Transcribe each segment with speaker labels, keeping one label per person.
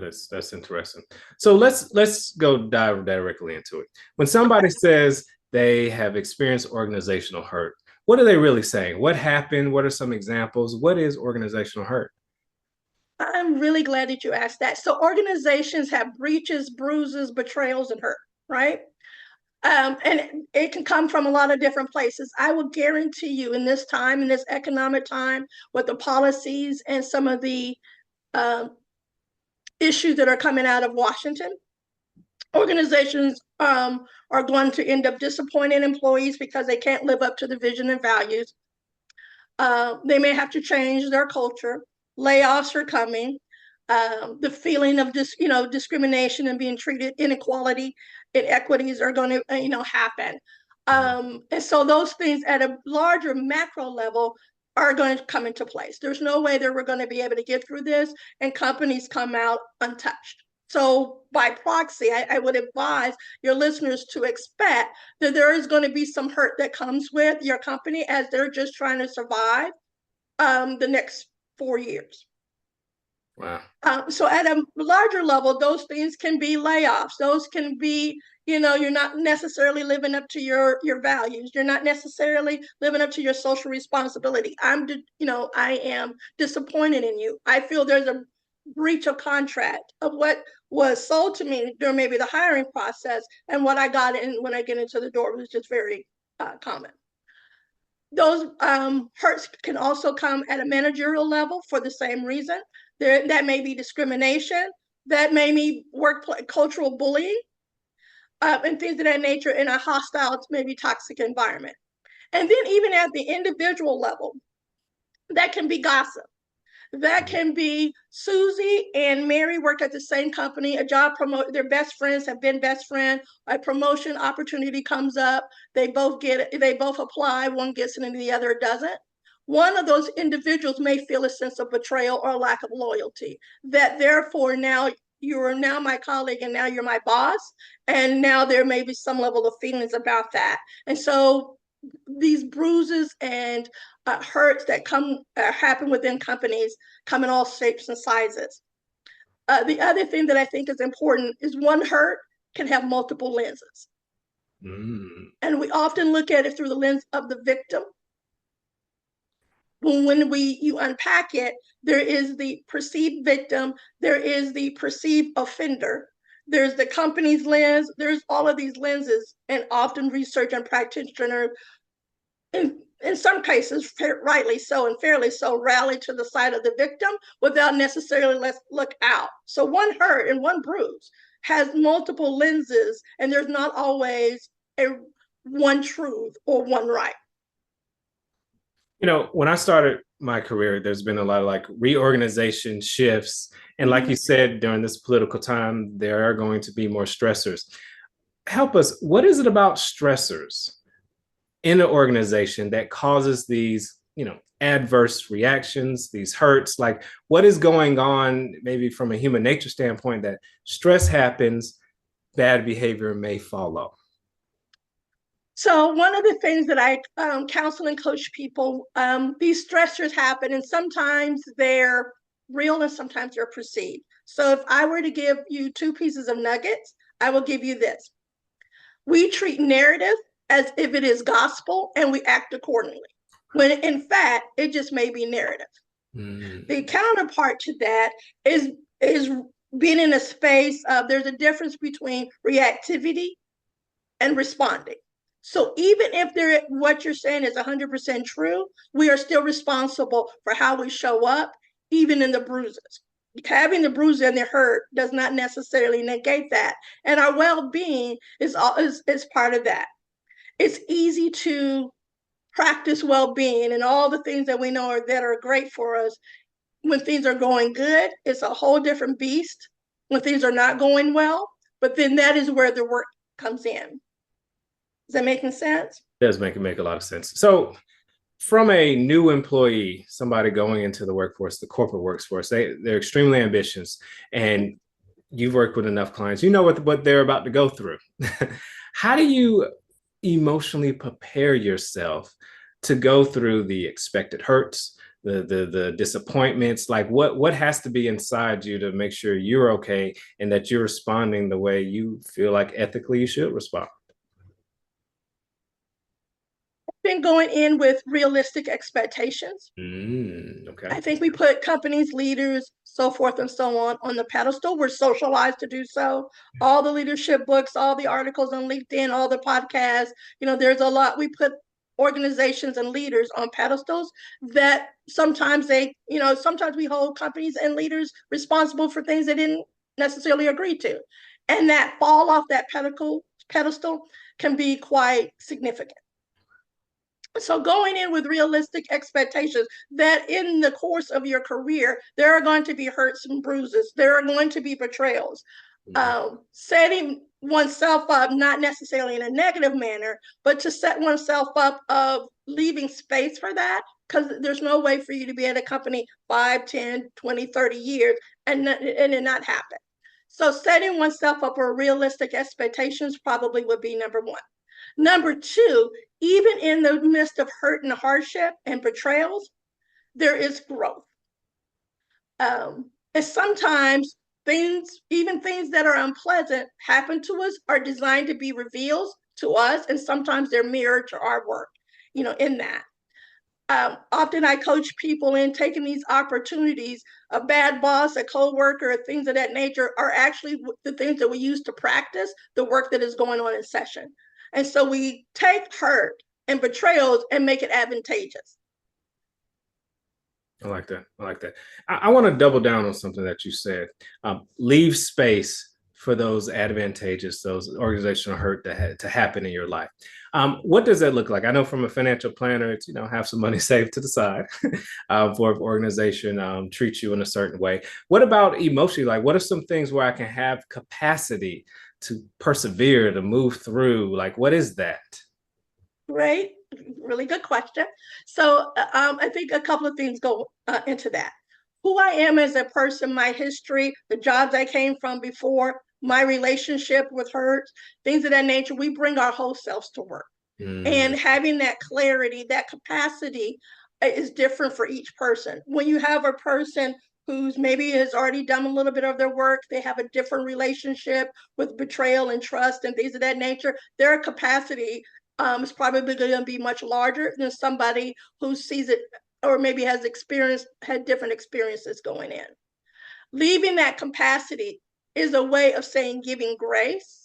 Speaker 1: That's interesting. So let's go dive directly into it. When somebody says they have experienced organizational hurt, what are they really saying? What happened? What are some examples? What is organizational hurt?
Speaker 2: I'm really glad that you asked that. So organizations have breaches, bruises, betrayals, and hurt, right? And it can come from a lot of different places. I will guarantee you in this time, in this economic time, with the policies and some of the issues that are coming out of Washington, organizations are going to end up disappointing employees because they can't live up to the vision and values. They may have to change their culture. Layoffs are coming. The feeling of discrimination and being treated inequality, inequities are going to happen. And so those things at a larger macro level are going to come into place. There's no way that we're going to be able to get through this and companies come out untouched. So by proxy, I would advise your listeners to expect that there is going to be some hurt that comes with your company as they're just trying to survive the next 4 years.
Speaker 1: Wow.
Speaker 2: So at a larger level, those things can be layoffs. Those can be, you're not necessarily living up to your values. You're not necessarily living up to your social responsibility. I am disappointed in you. I feel there's a breach of contract of what was sold to me during maybe the hiring process and what I got in when I get into the door was just very common. Those hurts can also come at a managerial level for the same reason. That may be discrimination, that may be workplace cultural bullying, and things of that nature in a hostile, maybe toxic environment. And then even at the individual level, that can be gossip. That can be Susie and Mary work at the same company, a job promote, their best friends have been best friends, a promotion opportunity comes up, they both apply, one gets it and the other doesn't. One of those individuals may feel a sense of betrayal or lack of loyalty, that therefore now you are now my colleague and now you're my boss, and now there may be some level of feelings about that. And so these bruises and hurts that happen within companies come in all shapes and sizes. The other thing that I think is important is one hurt can have multiple lenses. And we often look at it through the lens of the victim. When you unpack it, there is the perceived victim, there is the perceived offender, there's the company's lens, there's all of these lenses, and often research and practitioners, in some cases, rightly so and fairly so, rally to the side of the victim without necessarily let's look out. So one hurt and one bruise has multiple lenses, and there's not always one truth or one right.
Speaker 1: When I started my career, there's been a lot of like reorganization shifts. And like you said, during this political time, there are going to be more stressors. Help us. What is it about stressors in an organization that causes these, adverse reactions, these hurts? Like what is going on, maybe from a human nature standpoint, that stress happens, bad behavior may follow?
Speaker 2: So one of the things that I counsel and coach people, these stressors happen, and sometimes they're real and sometimes they're perceived. So if I were to give you two pieces of nuggets, I will give you this. We treat narrative as if it is gospel and we act accordingly, when in fact, it just may be narrative. The counterpart to that is being in a space of, there's a difference between reactivity and responding. So even if what you're saying is 100% true, we are still responsible for how we show up, even in the bruises. Having the bruise and the hurt does not necessarily negate that. And our well-being is part of that. It's easy to practice well-being and all the things that we know that are great for us. When things are going good, it's a whole different beast when things are not going well. But then that is where the work comes in. Is that making sense?
Speaker 1: It does make a lot of sense. So from a new employee, somebody going into the workforce, the corporate workforce, they're extremely ambitious, and you've worked with enough clients, you know what they're about to go through. How do you emotionally prepare yourself to go through the expected hurts, the disappointments? Like what has to be inside you to make sure you're okay and that you're responding the way you feel like ethically you should respond?
Speaker 2: Been going in with realistic expectations.
Speaker 1: Okay.
Speaker 2: I think we put companies, leaders, so forth and so on the pedestal. We're socialized to do so. All the leadership books, all the articles on LinkedIn, all the podcasts, there's a lot. We put organizations and leaders on pedestals that sometimes sometimes we hold companies and leaders responsible for things they didn't necessarily agree to. And that fall off that pedestal can be quite significant. So going in with realistic expectations that in the course of your career, there are going to be hurts and bruises. There are going to be betrayals. Setting oneself up, not necessarily in a negative manner, but to set oneself up of leaving space for that, because there's no way for you to be at a company 5, 10, 20, 30 years and it not happen. So setting oneself up for realistic expectations probably would be number one. Number two, even in the midst of hurt and hardship and betrayals, there is growth. And sometimes even things that are unpleasant happen to us, are designed to be reveals to us, and sometimes they're mirrored to our work, in that. Often I coach people in taking these opportunities. A bad boss, a co-worker, things of that nature are actually the things that we use to practice the work that is going on in session. And so we take hurt and betrayals and make it advantageous.
Speaker 1: I like that. I like that. I want to double down on something that you said. Leave space for those advantageous, those organizational hurt to happen in your life. What does that look like? I know from a financial planner, it's, have some money saved to the side for an organization treats you in a certain way. What about emotionally? Like, what are some things where I can have capacity to persevere, to move through? Like, what is that?
Speaker 2: Great. Really good question. So I think a couple of things go into that. Who I am as a person, my history, the jobs I came from before, my relationship with hurt, things of that nature, we bring our whole selves to work. And having that clarity, that capacity is different for each person. When you have a person who's maybe has already done a little bit of their work, they have a different relationship with betrayal and trust and things of that nature, their capacity is probably going to be much larger than somebody who sees it or maybe had different experiences going in. Leaving that capacity is a way of saying giving grace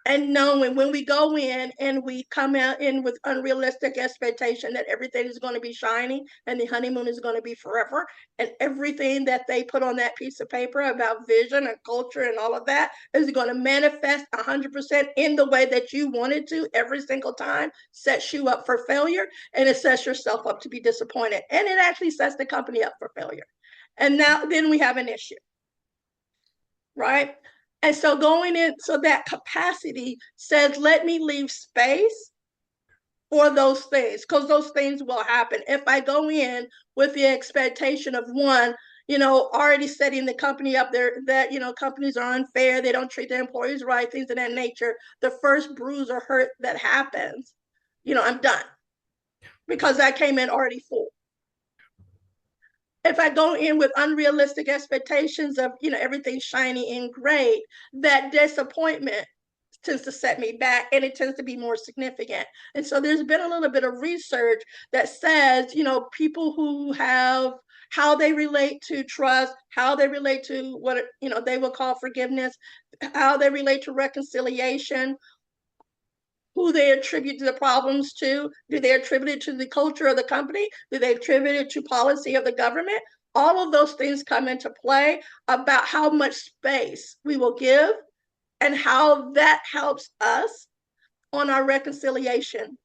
Speaker 2: and knowing when we go in and we come out in with unrealistic expectation that everything is going to be shiny and the honeymoon is going to be forever, and everything that they put on that piece of paper about vision and culture and all of that is going to manifest 100% in the way that you wanted to every single time, sets you up for failure, and it sets yourself up to be disappointed, and it actually sets the company up for failure. And then we have an issue, right? And so going in, so that capacity says, let me leave space for those things, because those things will happen. If I go in with the expectation of one, already setting the company up there, that, companies are unfair, they don't treat their employees right, things of that nature, the first bruise or hurt that happens, I'm done, because I came in already full. If I go in with unrealistic expectations of, everything shiny and great, that disappointment tends to set me back, and it tends to be more significant. And so there's been a little bit of research that says, people who have how they relate to trust, how they relate to what, they will call forgiveness, how they relate to reconciliation, who they attribute the problems to. Do they attribute it to the culture of the company? Do they attribute it to policy of the government? All of those things come into play about how much space we will give and how that helps us on our reconciliation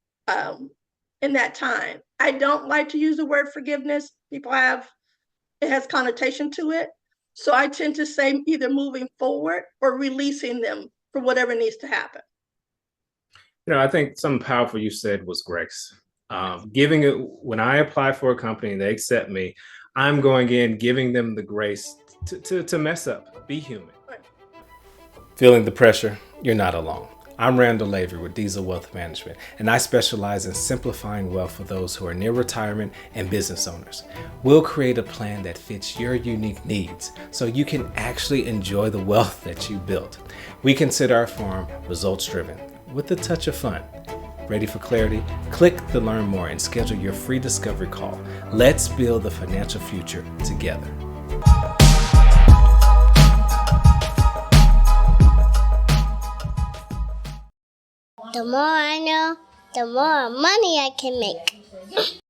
Speaker 2: in that time. I don't like to use the word forgiveness. It has connotation to it. So I tend to say either moving forward or releasing them for whatever needs to happen.
Speaker 1: I think something powerful you said was grace. Giving it, when I apply for a company and they accept me, I'm going in, giving them the grace to mess up, be human. Right. Feeling the pressure, you're not alone. I'm Randall Lavery with Deasil Wealth Management, and I specialize in simplifying wealth for those who are near retirement and business owners. We'll create a plan that fits your unique needs so you can actually enjoy the wealth that you built. We consider our firm results-driven with a touch of fun. Ready for clarity? Click the Learn More and schedule your free discovery call. Let's build the financial future together.
Speaker 3: The more I know, the more money I can make.